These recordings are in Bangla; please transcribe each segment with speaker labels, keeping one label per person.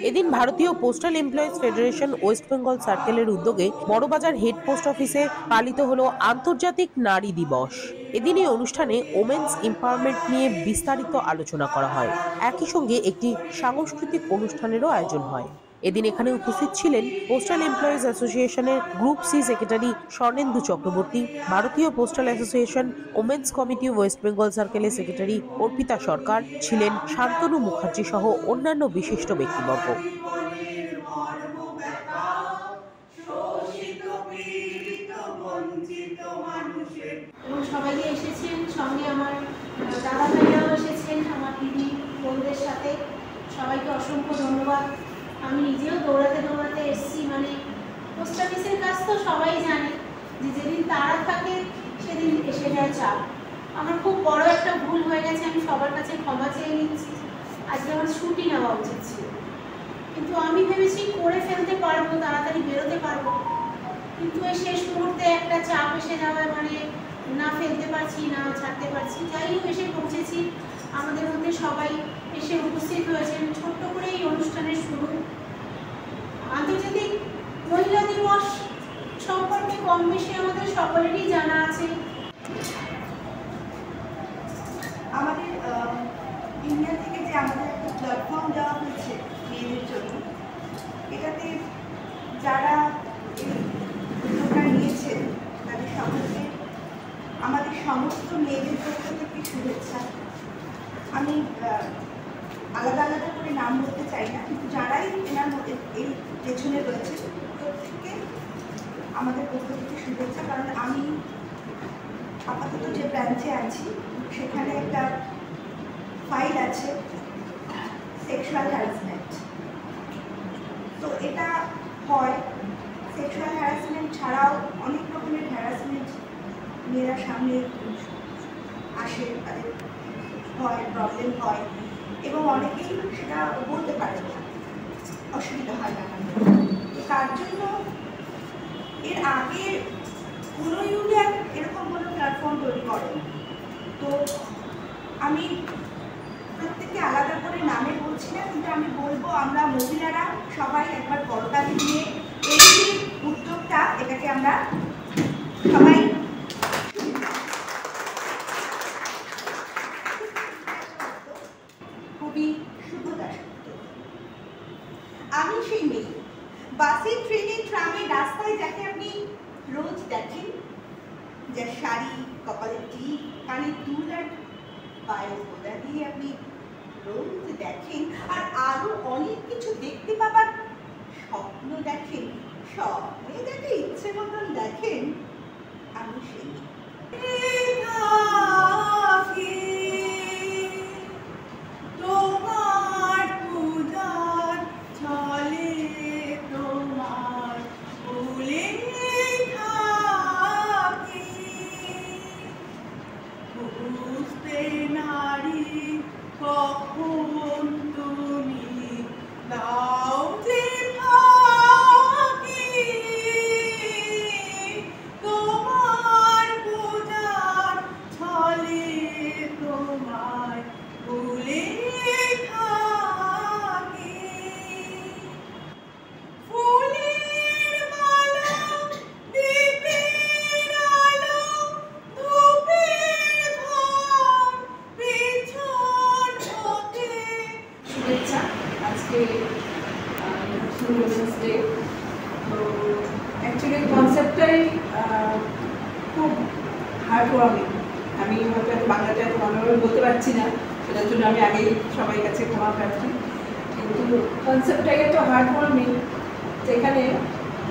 Speaker 1: এদিন ভারতীয় postal employees federation West Bengal সার্কেলের উদ্যোগে বড়বাজার হেড পোস্ট অফিসে পালিত হলো আন্তর্জাতিক নারী দিবস। এদিন এই অনুষ্ঠানে ওমেন্স এম্পাওয়ারমেন্ট নিয়ে বিস্তারিত আলোচনা করা হয়। একই সঙ্গে একটি সাংস্কৃতিক অনুষ্ঠানেরও আয়োজন হয়। এদিন এখানে উপস্থিত ছিলেন পোস্টাল এমপ্লয়িজ অ্যাসোসিয়েশনের group C secretary Swarnendu Chakraborty, ভারতীয় postal association women's committee West Bengal সার্কেলের সেক্রেটারি অর্পিতা সরকার, ছিলেন শান্তনু মুখার্জি সহ অন্যান্য বিশিষ্ট ব্যক্তিবর্গ।
Speaker 2: এবং সবাই এসেছেন, সঙ্গে আমার দাদা ভাইরাও এসেছেন, আমার দিদি বোনদের সাথে সবাইকে অসংখ্য ধন্যবাদ। আমি নিজেও দৌড়াতে দৌড়াতে এসেছি, মানে পোস্ট অফিসের কাজ তো সবাই জানে যে যেদিন তাড়া থাকে সেদিন এসে যায় চাপ। আমার খুব বড় একটা ভুল হয়ে গেছে, আমি সবার কাছে ক্ষমা চেয়ে নিচ্ছি। আজকে আমার ছুটি নেওয়া উচিত ছিল, কিন্তু আমি ভেবেছি করে ফেলতে পারবো, তাড়াতাড়ি বেরোতে পারবো, কিন্তু এই শেষ মুহূর্তে একটা চাপ এসে যাওয়ায় মানে না ফেলতে পারছি না ছাড়তে পারছি। যাই হোক, এসে পৌঁছেছি, আমাদের মধ্যে সবাই এসে উপস্থিত হয়েছেন। ছোট্ট করে এই অনুষ্ঠানের শুরু। আন্তর্জাতিক মহিলা দিবস সম্পর্কে কম বেশি আমাদের সকলেরই জানা আছে।
Speaker 3: আমাদের ইন্ডিয়া থেকে যে আমাদের একটা প্ল্যাটফর্ম দেওয়া হয়েছে মেয়েদের জন্য, এটাতে যারা উদ্যোগটা নিয়েছে তাদের সকলকে আমাদের সমস্ত মেয়েদের পক্ষ থেকে শুভেচ্ছা। আমি আলাদা আলাদা করে নাম বলতে চাই না, কিন্তু যারাই এনার মধ্যে এই পেছনে রয়েছে প্রত্যেককে আমাদের পক্ষ থেকে শুভেচ্ছা। কারণ আমি আপাতত যে ব্রাঞ্চে আছি সেখানে একটা ফাইল আছে সেক্সুয়াল হ্যারাসমেন্ট। তো এটা হয়, সেক্সুয়াল হ্যারাসমেন্ট ছাড়াও অনেক রকমের হ্যারাসমেন্ট মেয়েরা সামনে আসে, তাদের হয়, প্রবলেম হয়, এবং অনেকেই সেটা বলতে পারে না, অসুবিধা হয় না। তো তার জন্য এর আগে কোনো ইউনিয়ন এরকম কোনো প্ল্যাটফর্ম তৈরি করে। তো আমি প্রত্যেককে আলাদা করে নামে বলছি না, কিন্তু আমি বলবো আমরা মহিলারা সবাই একবার করতালি দিয়ে এই উদ্যোগটা, এটাকে আমরা সবাই খুবই শুভদাস। আমি সেই মেয়ে, বাসে, ট্রেনে, ট্রামে, রাস্তায় যাকে আপনি রোজ দেখেন, যার শাড়ি, কপালে টিপ, কানে দুল আর পায়ের গোড়া দিয়ে আপনি রোজ দেখেন, আর আরো অনেক কিছু দেখতে পাবার স্বপ্ন দেখেন, স্বপ্নে যাকে ইচ্ছে মতন দেখেন, আমি সেই কখন তুমি দাও যে ফাঁকি, তোমার পূজার ছলে তোমায় ভুলে থাকি। ফুলের মালা, দ্বীপের আলো, ধূপের ধোঁয়া পেছন হতে। শুভেচ্ছা। আজকে উইমেন্স ডে। তো অ্যাকচুয়ালি কনসেপ্টটাই খুব হার্ড ওয়ার্মিং। আমি হয়তো বাংলাটা এত ভালোভাবে বলতে পারছি না, সেটার জন্য আমি আগেই সবাই কাছে ক্ষমা প্রার্থী। কিন্তু কনসেপ্টটাই এত হার্ড ওয়ার্মিং, যেখানে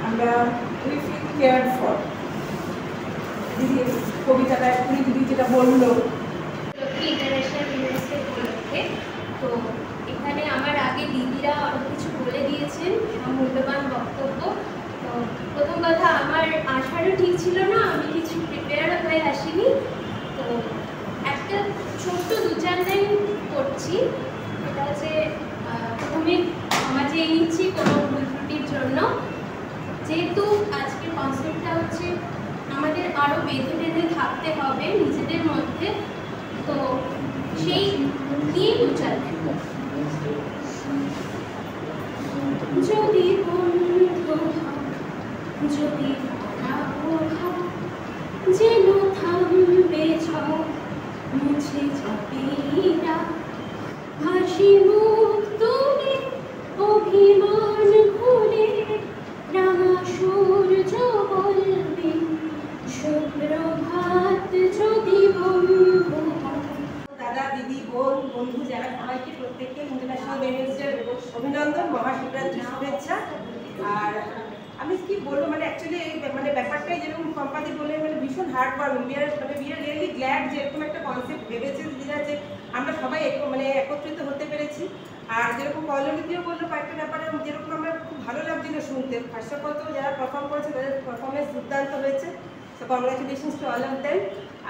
Speaker 3: আমরা উই ফিল কেয়ার ফর। দিদি কবিতাটা এখনই দিদি যেটা বললো,
Speaker 4: ইন্টারন্যাশনাল উইমেন্স ডে উপলক্ষে, তো এখানে আমার আগে দিদিরা অনেক কিছু বলে দিয়েছেন, মূল্যবান বক্তব্য। তো প্রথম কথা, আমার আসারও ঠিক ছিল না, আমি কিছু প্রিপেয়ার হয়ে আসিনি। তো একটা ছোট্ট 2-4 লাইন করছি। এটা হচ্ছে প্রথমে ক্ষমা চেয়ে নিচ্ছি কোনো ভুল ত্রুটির জন্য। যেহেতু আজকের কনসেপ্টটা হচ্ছে আমাদের আরও বেঁধে বেঁধে থাকতে হবে নিজেদের মধ্যে, তো সেই নিয়ে 2-4 লাইন। যদি বন্ধ যদি যেন থামবে ঝড় মুছে যাবে না হাসি মুখ তুলে অভিমান ভুলে রাঙা সূর্য বলবে সুপ্রভাত যদি বন্ধু
Speaker 5: দাদা দিদি বোন বন্ধু যারা সবাইকে প্রত্যেককে ইন্টারন্যাশনাল উইমেন্স ডে অভিনন্দন, মহাশিবরাত্রি শুভেচ্ছা। আর আমি কি বলবো, মানে অ্যাকচুয়ালি মানে ব্যাপারটাই যেরকম সম্পাদি বলে মানে ভীষণ hard work, we are really glad যে এরকম একটা কনসেপ্ট ভেবেছে দিদিরা, যে আমরা সবাই মানে একত্রিত হতে পেরেছি। আর যেরকম কলনীতিও বললো কয়েকটা ব্যাপারে যেরকম আমরা খুব ভালো লাগছিল শুনতে। ফার্স্ট অফ অল তো যারা পারফর্ম করেছে তাদের পারফরমেন্স দুর্দান্ত হয়েছে, so congratulations to all of them.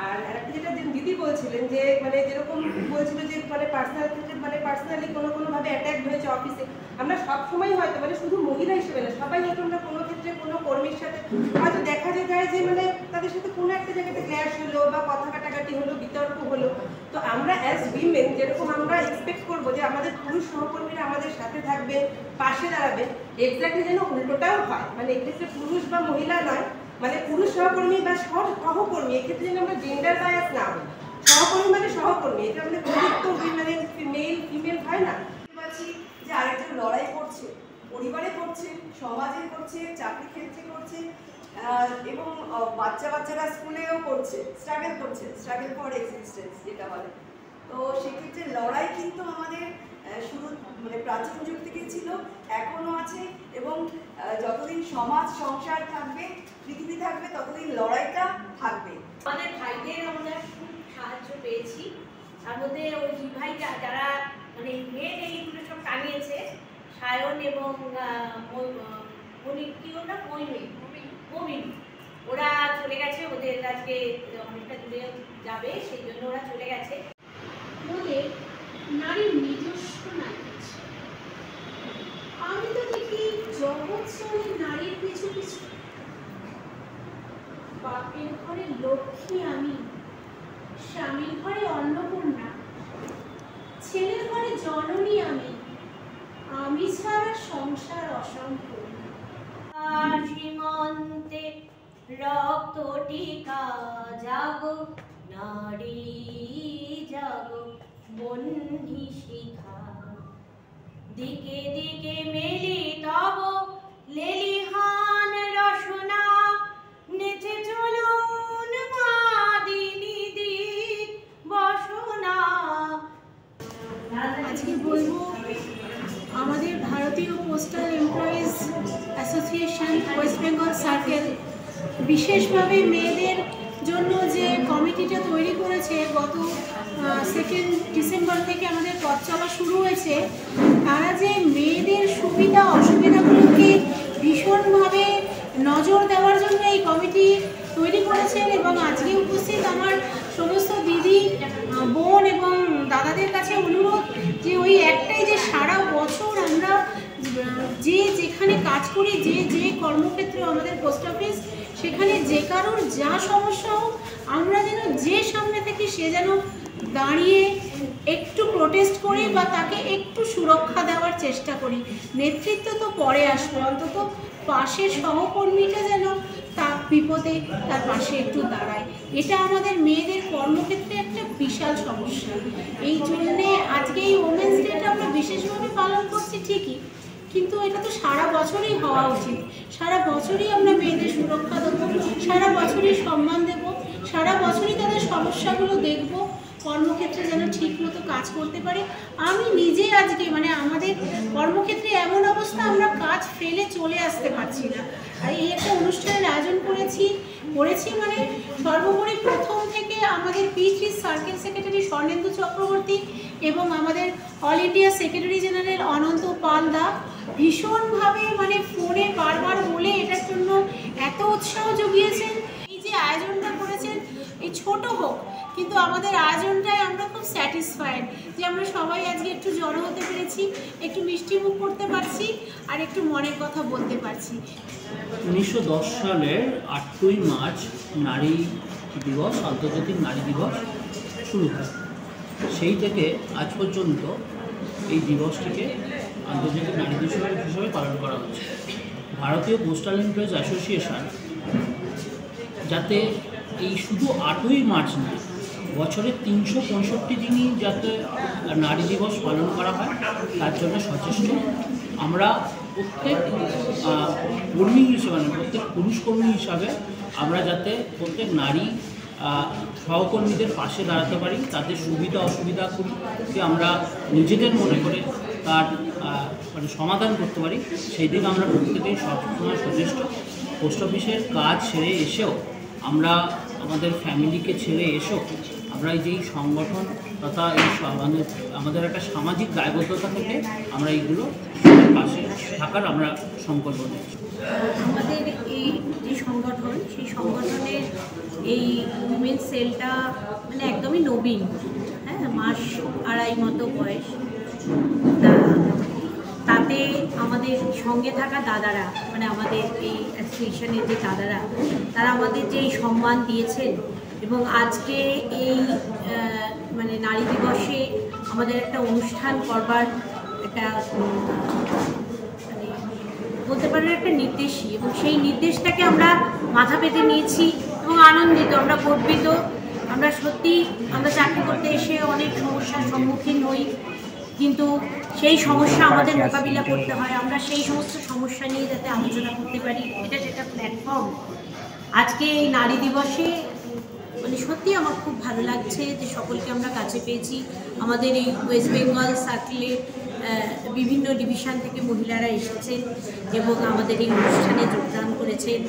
Speaker 5: আর একটা যেটা দিদি বলছিলেন যে মানে যেরকম বলছিল যে মানে পার্সোনাল ক্ষেত্রে মানে পার্সোনালি কোনোভাবে অ্যাট্যাক হয়েছে অফিসে, আমরা সবসময় হয়তো মানে শুধু মহিলা হিসেবে না, সবাই হয়তো আমরা কোনো ক্ষেত্রে কোনো কর্মীর সাথে হয়তো দেখা যায় যে মানে তাদের সাথে কোনো একটা জায়গাতে ক্ল্যাশ হলো বা কথা কাটাকাটি হলো, বিতর্ক হলো। তো আমরা অ্যাজ উইমেন যেরকম আমরা এক্সপেক্ট করবো যে আমাদের পুরুষ সহকর্মীরা আমাদের সাথে থাকবে, পাশে দাঁড়াবে, এক্স্যাক্টলি যেন উল্টোটাও হয়। মানে এক্ষেত্রে পুরুষ বা মহিলা নয়, মানে পুরুষ সহকর্মী বা সহকর্মী, এক্ষেত্রে যেন আমরা জেন্ডার বায়াস না হয়। সহকর্মী মানে সহকর্মী, এটা আমাদের পুরুত্ব মানে মেল ফিমেল হয় না।
Speaker 3: পাচ্ছি যে আরেকজন লড়াই করছে, পরিবারে করছে, সমাজে করছে, চাকরি ক্ষেত্রে করছে, এবং বাচ্চারা স্কুলেও করছে, স্ট্রাগল ফর এক্সিস্টেন্স যেটা বলে। তো সেক্ষেত্রে লড়াই কিন্তু আমাদের শুরু মানে প্রাচীন যুগ থেকে ছিল, এখনো আছে, এবং যতদিন সমাজ সংসার থাকবে, পৃথিবী থাকবে, ততদিন লড়াইটা থাকবে।
Speaker 2: আমাদের ভাইদের আমরা খুব সাহায্য পেয়েছি। তার মধ্যে ওই দুই ভাই যারা মানে মেন এইগুলো সব টানিয়েছে, সায়ন এবং মমিন, ওরা চলে গেছে, ওদের আজকে অনেকটা দূরে যাবে, সেই জন্য ওরা চলে গেছে। ওদের নারীর নিজস্ব নারী আছে। আমি তো দেখি জগৎ চলে নারীর পিছু পিছু। বাপের ঘরে লক্ষ্মী আমি, স্বামীর ঘরে অন্নপূর্ণা, ছেলের ঘরে জননী আমি, আমি ছাড়া সংসার অসম্পূর্ণ।
Speaker 4: সীমন্তে রক্ত টিকা জাগো নারী জাগো বন্ধি শিখা দিকে দিকে মেলি তব লেলিহান রসনা নেচে চলুন মাদিনী দিক বসনা।
Speaker 2: আজকে বলবো আমাদের ভারতীয় postal employees association West Bengal circle বিশেষভাবে মেয়েদের জন্য যে কমিটিটা তৈরি করেছে, গত 2 ডিসেম্বর থেকে আমাদের পথ চলা শুরু হয়েছে। তারা যে মেয়েদের সুবিধা অসুবিধাগুলোকে ভীষণভাবে নজর দেওয়ার জন্য এই কমিটি তৈরি করেছেন। এবং আজকে উপস্থিত আমার সমস্ত দিদি বোন এবং দাদাদের কাছে অনুরোধ যে ওই একটাই, যে সারা বছর আমরা যে যেখানে কাজ করি, যে কর্মক্ষেত্রে আমাদের পোস্ট অফিস, সেখানে যে কারোর যা সমস্যা হোক, আমরা যেন যে সামনে থেকে সে যেন দাঁড়িয়ে একটু প্রোটেস্ট করি বা তাকে একটু সুরক্ষা দেওয়ার চেষ্টা করি। নেতৃত্ব তো পরে আসবে, অন্তত পাশের সহকর্মীটা যেন তার বিপদে তার পাশে একটু দাঁড়ায়। এটা আমাদের মেয়েদের কর্মক্ষেত্রে একটা বিশাল সমস্যা। এই জন্যে আজকে এই ওমেন্স ডেটা আমরা বিশেষভাবে পালন করছি ঠিকই, কিন্তু এটা তো সারা বছরই হওয়া উচিত। সারা বছরই আমরা মেয়েদের সুরক্ষা দেবো, সারা বছরই সম্মান দেব, সারা বছরই তাদের সমস্যাগুলো দেখব, কর্মক্ষেত্রে যেন ঠিক মতো কাজ করতে পারে। আমি নিজে আজকে মানে আমাদের কর্মক্ষেত্রে এমন অবস্থা, আমরা কাজ ফেলে চলে আসতে পারছি না। আর এই একটা অনুষ্ঠানের আয়োজন করেছি মানে সর্বোপরি প্রথম থেকে আমাদের P3 circle secretary Swarnendu Chakraborty এবং আমাদের অল ইন্ডিয়া সেক্রেটারি জেনারেল অনন্ত পালদা ভীষণভাবে মানে ফোনে বারবার বলে এটার জন্য এত উৎসাহ জুগিয়েছেন। এই যে আয়োজনটা করেছেন, এই ছোট হোক কিন্তু আমাদের আয়োজনটায় আমরা খুব স্যাটিসফাইড যে আমরা সবাই আজকে একটু জড়ো হতে পেরেছি, একটু মিষ্টি মুখ করতে পারছি আর একটু মনের কথা বলতে পারছি।
Speaker 6: 1910 সালের 8ই মার্চ নারী দিবস, আন্তর্জাতিক নারী দিবস শুরু হয়। সেই থেকে আজ পর্যন্ত এই দিবসটিকে আন্তর্জাতিক নারী দিবস হিসেবে পালন করা হচ্ছে। ভারতীয় পোস্টাল এমপ্লয়িজ অ্যাসোসিয়েশন যাতে এই শুধু 8ই মার্চ নয়, বছরের 365 দিনই যাতে নারী দিবস পালন করা হয় তার জন্য সচেষ্ট। আমরা প্রত্যেক কর্মী হিসেবে মানে প্রত্যেক পুরুষ কর্মী হিসাবে আমরা যাতে প্রত্যেক নারী সহকর্মীদের পাশে দাঁড়াতে পারি, তাদের সুবিধা অসুবিধাকে আমরা নিজেদের মনে করে তার মানে সমাধান করতে পারি, সেই দিকে আমরা প্রত্যেকেই সবসময় সচেষ্ট। পোস্ট অফিসের কাজ ছেড়ে এসেও আমরা আমাদের ফ্যামিলিকে ছেড়ে এসেও আমরা এই যেই সংগঠন তথা এই আমাদের একটা সামাজিক দায়বদ্ধতা থেকে আমরা এইগুলো পাশে থাকার আমরা সংকল্প নিচ্ছি।
Speaker 2: আমাদের এই যে সংগঠন, সেই সংগঠনের এই উইমেন্স সেলটা মানে একদমই নবীন, হ্যাঁ, মাস আড়াই মতো বয়স। তাতে আমাদের সঙ্গে থাকা দাদারা, মানে আমাদের এই অ্যাসোসিয়েশনের যে দাদারা, তারা আমাদের যে সম্মান দিয়েছেন এবং আজকে এই মানে নারী দিবসে আমাদের একটা অনুষ্ঠান করবার একটা মানে বলতে পারেন একটা নির্দেশই, এবং সেই নির্দেশটাকে আমরা মাথা পেতে নিয়েছি এবং আনন্দিত, আমরা গর্বিত। আমরা সত্যি আমরা চাকরি করতে এসে অনেক সমস্যার সম্মুখীন হই, কিন্তু সেই সমস্যা আমাদের মোকাবিলা করতে হয়। আমরা সেই সমস্ত সমস্যা নিয়ে যাতে আলোচনা করতে পারি, এটা যেটা প্ল্যাটফর্ম আজকে এই নারী দিবসে, মানে সত্যি আমার খুব ভালো লাগছে যে সকলকে আমরা কাছে পেয়েছি। আমাদের এই ওয়েস্ট বেঙ্গল সার্কেলের বিভিন্ন ডিভিশন থেকে মহিলারা এসেছেন এবং আমাদের এই অনুষ্ঠানে যোগদান করেছেন।